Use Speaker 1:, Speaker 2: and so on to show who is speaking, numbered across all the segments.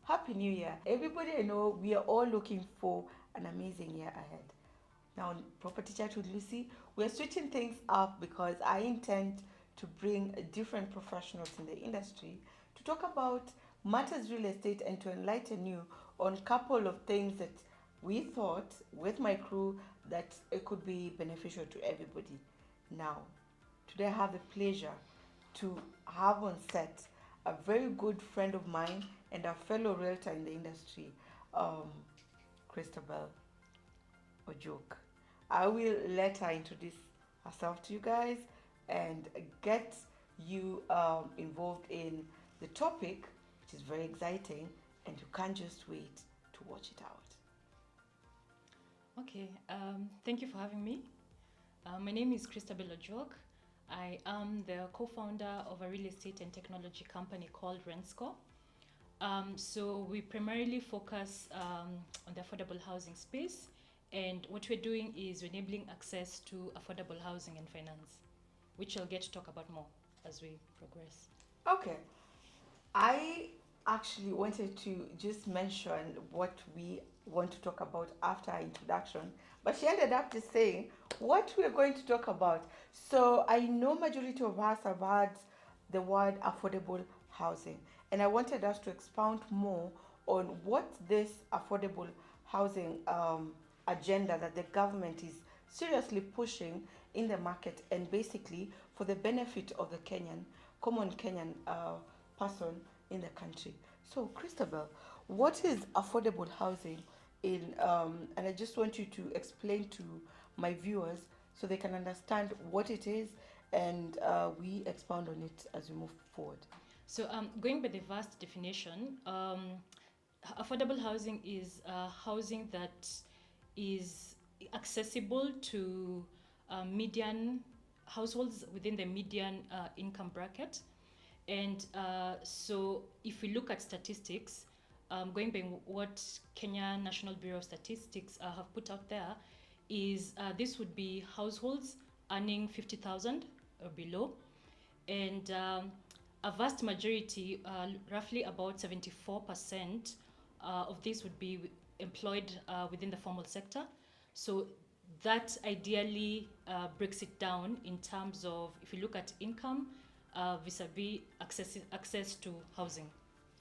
Speaker 1: Happy New Year. Everybody, I know we are all looking for an amazing year ahead. Now, on Property Chat with Lucy, we're switching things up because I intend to bring different professionals in the industry to talk about matters real estate and to enlighten you on a couple of things that we thought with my crew that it could be beneficial to everybody. Now, today I have the pleasure to have on set a very good friend of mine and a fellow realtor in the industry, um, Christabel Ojuk. I will let her introduce herself to you guys and get you involved in the topic, which is very exciting, and you can't just wait to watch it out.
Speaker 2: Okay, thank you for having me. My name is Christabel Ojok. I am the co-founder of a real estate and technology company called Rensco. So we primarily focus on the affordable housing space, and what we're doing is enabling access to affordable housing and finance, which I'll get to talk about more as we progress.
Speaker 1: Okay, I actually wanted to just mention what we want to talk about after our introduction, but she ended up just saying what we're going to talk about. So I know majority of us have heard the word affordable housing, and I wanted us to expound more on what this affordable housing agenda that the government is seriously pushing in the market and basically for the benefit of the common Kenyan person in the country. So, Christabel, what is affordable housing and I just want you to explain to my viewers so they can understand what it is and we expound on it as we move forward.
Speaker 2: So, going by the vast definition, affordable housing is housing that is accessible to median households within the median income bracket. And so, if we look at statistics, going by what Kenya National Bureau of Statistics have put out there, is this would be households earning 50,000 or below, and a vast majority, roughly about 74% of this would be employed within the formal sector. So that ideally breaks it down in terms of if you look at income vis-a-vis access to housing.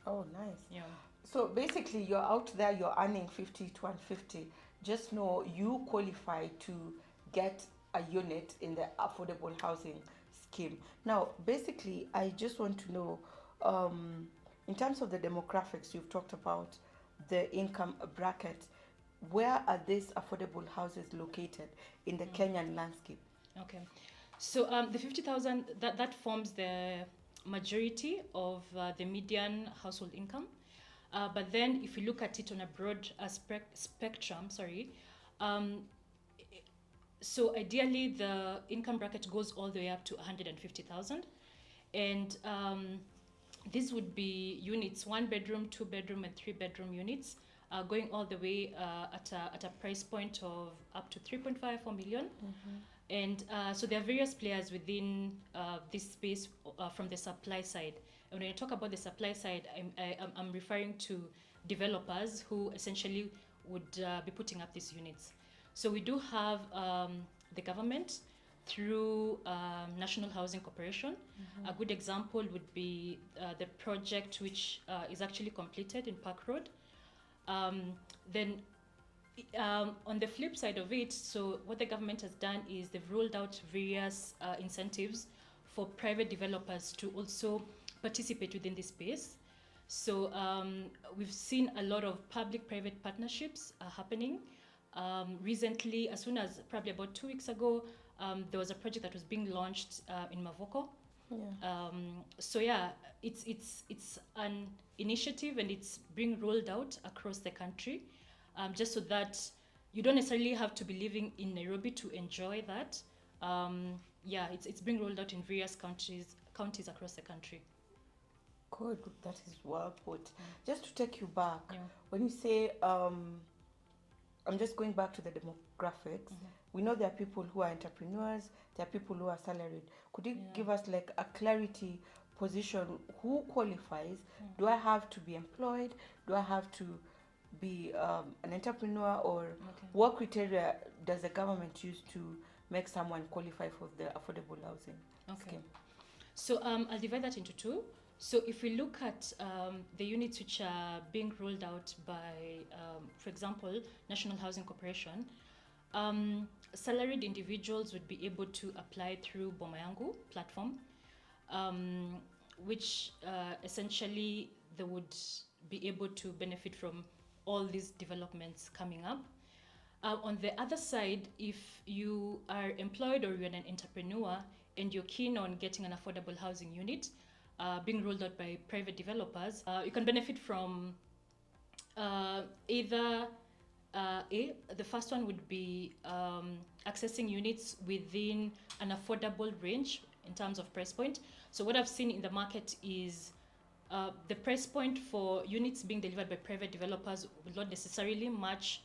Speaker 1: Oh, nice.
Speaker 2: Yeah.
Speaker 1: So basically, you're out there, you're earning 50 to 150. Just know you qualify to get a unit in the affordable housing scheme. Now, basically, I just want to know, in terms of the demographics you've talked about, the income bracket, where are these affordable houses located in the Kenyan landscape?
Speaker 2: Okay. So the 50,000, that forms the majority of the median household income. But then if you look at it on a broad spectrum, um, so ideally the income bracket goes all the way up to 150,000. And this would be units, 1 bedroom, 2 bedroom, and 3 bedroom units, going all the way at a price point of up to 3.5, 4 million.
Speaker 1: Mm-hmm.
Speaker 2: And so there are various players within this space from the supply side. And when I talk about the supply side, I'm referring to developers who essentially would be putting up these units. So we do have the government through National Housing Corporation.
Speaker 1: Mm-hmm.
Speaker 2: A good example would be the project which is actually completed in Park Road. Then on the flip side of it, so what the government has done is they've rolled out various incentives for private developers to also participate within this space. So we've seen a lot of public-private partnerships happening. Recently, as soon as probably about 2 weeks ago, there was a project that was being launched in Mavoko.
Speaker 1: Yeah.
Speaker 2: So yeah, it's an initiative and it's being rolled out across the country, just so that you don't necessarily have to be living in Nairobi to enjoy that. Yeah, it's being rolled out in various counties across the country.
Speaker 1: Good, that is well put. Just to take you back,
Speaker 2: Yeah.
Speaker 1: when you say I'm just going back to the demographics.
Speaker 2: Mhm.
Speaker 1: We know there are people who are entrepreneurs, there are people who are salaried. Could you
Speaker 2: Yeah.
Speaker 1: give us like a clarity position, who qualifies? Do I have to be employed? Do I have to be an entrepreneur? Or
Speaker 2: Okay.
Speaker 1: what criteria does the government use to make someone qualify for the affordable housing
Speaker 2: Okay.
Speaker 1: scheme?
Speaker 2: So I'll divide that into two. So if we look at the units which are being rolled out by, for example, National Housing Corporation, salaried individuals would be able to apply through Bomayangu platform, um, which essentially they would be able to benefit from all these developments coming up. On the other side, if you are employed or you're an entrepreneur and you're keen on getting an affordable housing unit being rolled out by private developers, you can benefit from either the first one would be accessing units within an affordable range in terms of price point. So what I've seen in the market is the price point for units being delivered by private developers will not necessarily match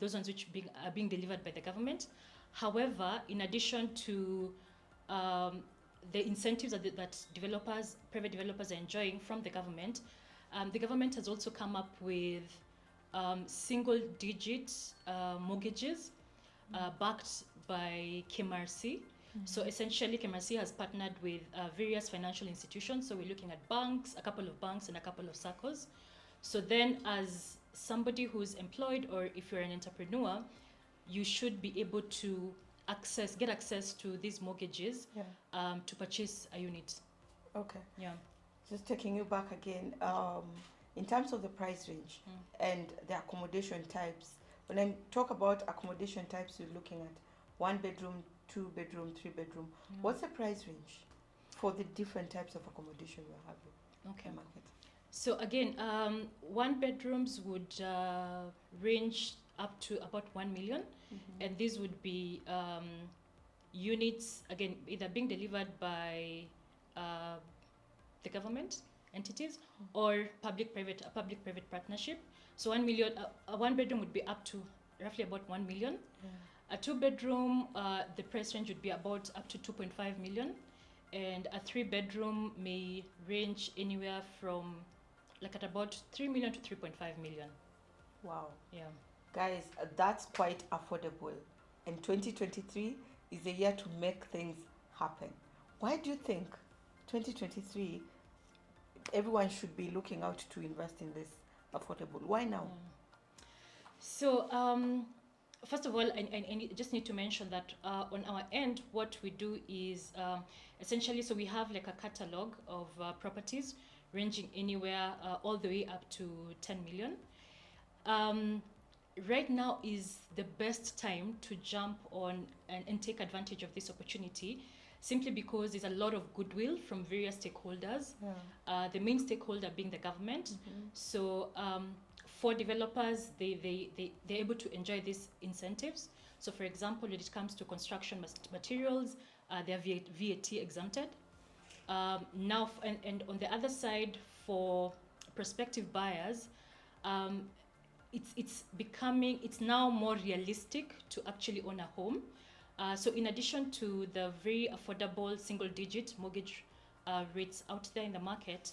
Speaker 2: those ones which are being delivered by the government. However, in addition to the incentives that private developers are enjoying from the government has also come up with single-digit mortgages backed by KMRC. So essentially, KMRC has partnered with various financial institutions. So we're looking at banks, a couple of banks, and a couple of SACCOs. So then, as somebody who's employed, or if you're an entrepreneur, you should be able to get access to these mortgages to purchase a unit.
Speaker 1: Okay.
Speaker 2: Yeah.
Speaker 1: Just taking you back again, in terms of the price range and the accommodation types, when I talk about accommodation types, you're looking at 1 bedroom, 2 bedroom, 3 bedroom. What's the price range for the different types of accommodation we're having in the market?
Speaker 2: So again, 1 bedrooms would range up to about 1 million, and these would be units, again, either being delivered by the government entities or public-private partnership. So 1 million, a 1 bedroom would be up to roughly about 1 million. A 2 bedroom, the price range would be about up to 2.5 million, and a 3 bedroom may range anywhere from like at about 3 million to 3.5 million.
Speaker 1: Wow.
Speaker 2: Yeah.
Speaker 1: Guys, that's quite affordable. And 2023 is a year to make things happen. Why do you think 2023 everyone should be looking out to invest in this affordable? Why now?
Speaker 2: So first of all, I just need to mention that on our end, what we do is essentially, so we have like a catalog of properties ranging anywhere all the way up to 10 million. Right now is the best time to jump on and take advantage of this opportunity, simply because there's a lot of goodwill from various stakeholders, the main stakeholder being the government. So for developers, they're able to enjoy these incentives. So for example, when it comes to construction materials, they're VAT exempted. Now, and on the other side, for prospective buyers, it's now more realistic to actually own a home. So in addition to the very affordable single-digit mortgage rates out there in the market,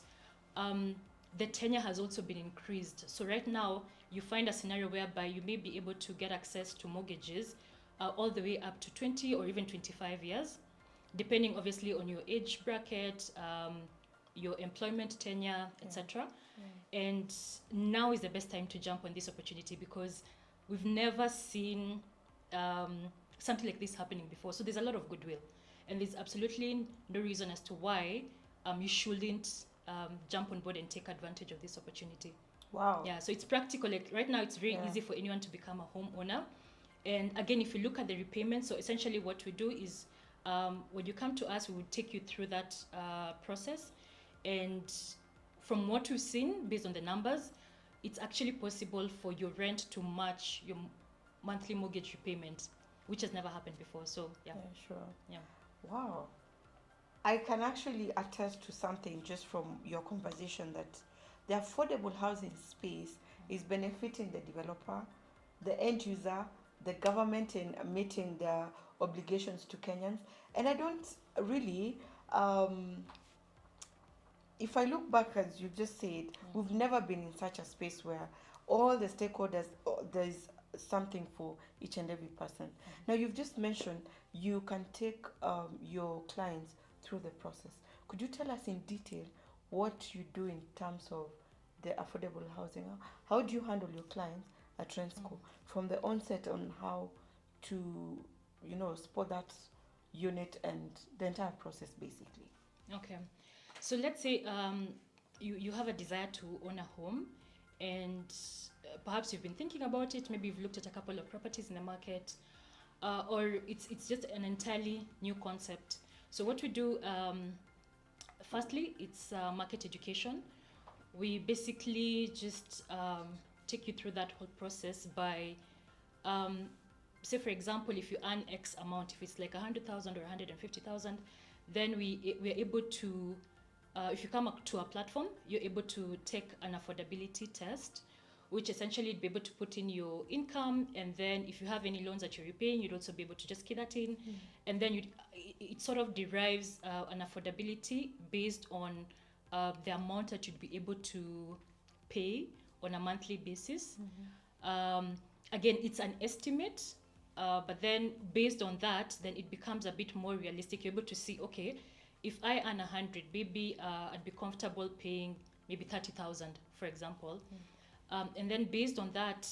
Speaker 2: the tenure has also been increased. So right now, you find a scenario whereby you may be able to get access to mortgages all the way up to 20 or even 25 years, depending obviously on your age bracket, your employment tenure, etc. And now is the best time to jump on this opportunity, because we've never seen something like this happening before. So there's a lot of goodwill, and there's absolutely no reason as to why you shouldn't jump on board and take advantage of this opportunity.
Speaker 1: Wow.
Speaker 2: Yeah, so it's practical. Like right now, it's very easy for anyone to become a homeowner. And again, if you look at the repayment, so essentially what we do is when you come to us, we will take you through that process. And from what we've seen, based on the numbers, it's actually possible for your rent to match your monthly mortgage repayment, which has never happened before. So yeah.
Speaker 1: Sure.
Speaker 2: Yeah.
Speaker 1: Wow. I can actually attest to something just from your conversation, that the affordable housing space is benefiting the developer, the end user, the government in meeting their obligations to Kenyans. And I don't really if I look back, as you just said, we've never been in such a space where all the stakeholders, there's something for each and every person. Now, you've just mentioned you can take your clients through the process. Could you tell us in detail what you do in terms of the affordable housing? How do you handle your clients at Rensco from the onset on how to, support that unit and the entire process, basically?
Speaker 2: Okay. So let's say you have a desire to own a home, and perhaps you've been thinking about it. Maybe you've looked at a couple of properties in the market, or it's just an entirely new concept. So what we do, firstly, it's market education. We basically just take you through that whole process by, say for example, if you earn X amount, if it's like 100,000 or 150,000, then we're able to, if you come up to a platform, you're able to take an affordability test, which essentially you'd be able to put in your income, and then if you have any loans that you're repaying, you'd also be able to just key that in, and then it sort of derives an affordability based on the amount that you'd be able to pay on a monthly basis. Again, it's an estimate, but then based on that, then it becomes a bit more realistic. You're able to see, okay, if I earn 100, maybe I'd be comfortable paying maybe 30,000, for example. And then based on that,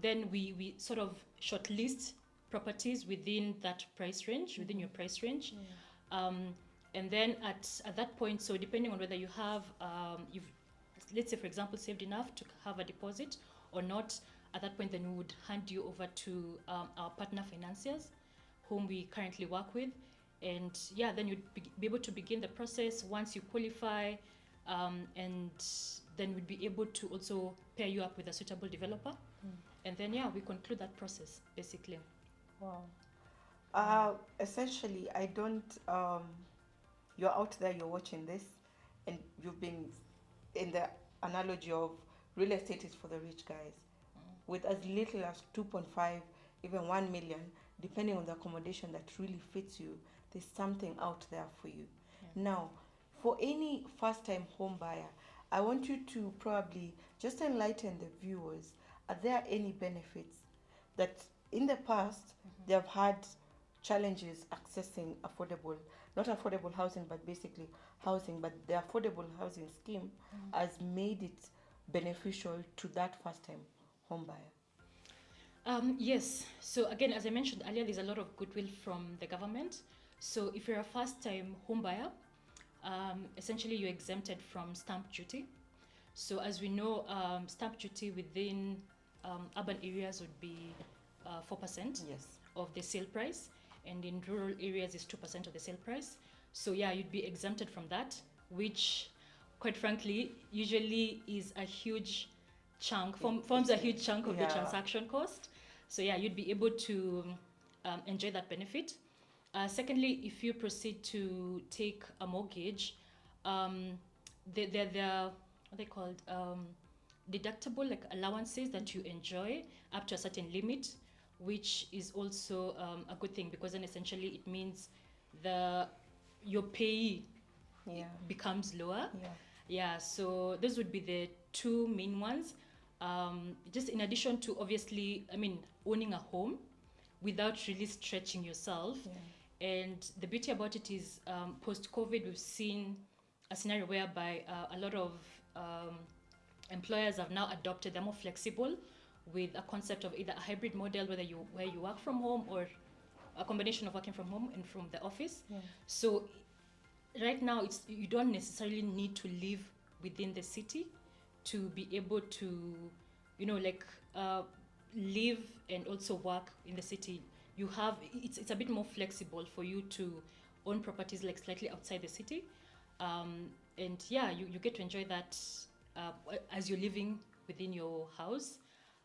Speaker 2: then we sort of shortlist properties within that price range, within your price range. And then at that point, so depending on whether you have, you've, let's say for example, saved enough to have a deposit or not, at that point then we would hand you over to our partner financiers, whom we currently work with. And yeah, then you'd be able to begin the process once you qualify, and then we'd be able to also pair you up with a suitable developer. And then yeah, we conclude that process basically.
Speaker 1: Wow. Essentially, I don't. You're out there, you're watching this, and you've been in the analogy of real estate is for the rich guys. With as little as 2.5, even 1 million, depending on the accommodation that really fits you, there's something out there for you. Now, for any first time home buyer, I want you to probably just enlighten the viewers. Are there any benefits that in the past they have had challenges accessing affordable, not affordable housing, but basically housing, but the affordable housing scheme has made it beneficial to that first time home buyer?
Speaker 2: Yes. So again, as I mentioned earlier, there's a lot of goodwill from the government. So if you're a first-time home buyer, essentially you're exempted from stamp duty. So as we know, stamp duty within urban areas would be 4%
Speaker 1: Yes.
Speaker 2: of the sale price, and in rural areas is 2% of the sale price. So yeah, you'd be exempted from that, which quite frankly usually is a huge chunk, forms a huge chunk of the transaction cost. So yeah, you'd be able to enjoy that benefit. Secondly, if you proceed to take a mortgage, they're what they called deductible, like allowances that you enjoy up to a certain limit, which is also a good thing, because then essentially it means your pay becomes lower. Yeah, so those would be the two main ones. Just in addition to obviously, I mean, owning a home without really stretching yourself. And the beauty about it is, post-COVID, we've seen a scenario whereby a lot of employers have now adopted, they're more flexible with a concept of either a hybrid model, where you work from home, or a combination of working from home and from the office. So right now, you don't necessarily need to live within the city to be able to, live and also work in the city. It's a bit more flexible for you to own properties like slightly outside the city, and yeah, you get to enjoy that as you're living within your house.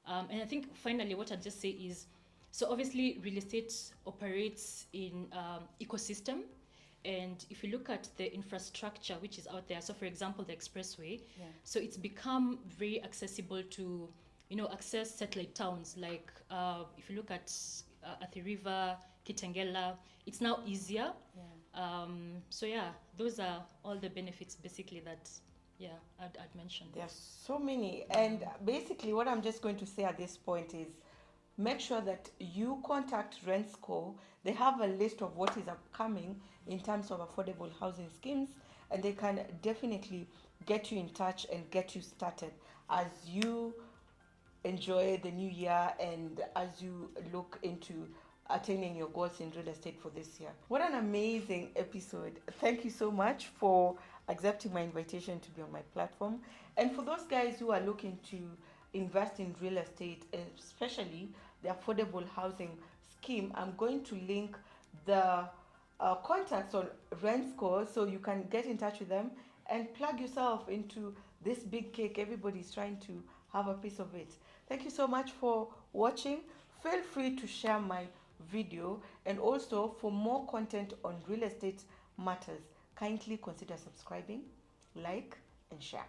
Speaker 2: And I think finally what I'd just say is, so obviously real estate operates in ecosystem, and if you look at the infrastructure which is out there, so for example the expressway, so it's become very accessible to access satellite towns, like if you look at Athi River, Kitengela, it's now easier So yeah, those are all the benefits basically that yeah I'd mentioned.
Speaker 1: There are so many. And
Speaker 2: Mm.
Speaker 1: basically, what I'm just going to say at this point is make sure that you contact Rensco. They have a list of what is upcoming in terms of affordable housing schemes, and they can definitely get you in touch and get you started as you enjoy the new year and as you look into attaining your goals in real estate for this year. What an amazing episode. Thank you so much for accepting my invitation to be on my platform. And for those guys who are looking to invest in real estate, especially the affordable housing scheme, I'm going to link the contacts on Renscore so you can get in touch with them and plug yourself into this big cake. Everybody's trying to have a piece of it. Thank you so much for watching. Feel free to share my video, and also for more content on real estate matters, kindly consider subscribing, like, and share.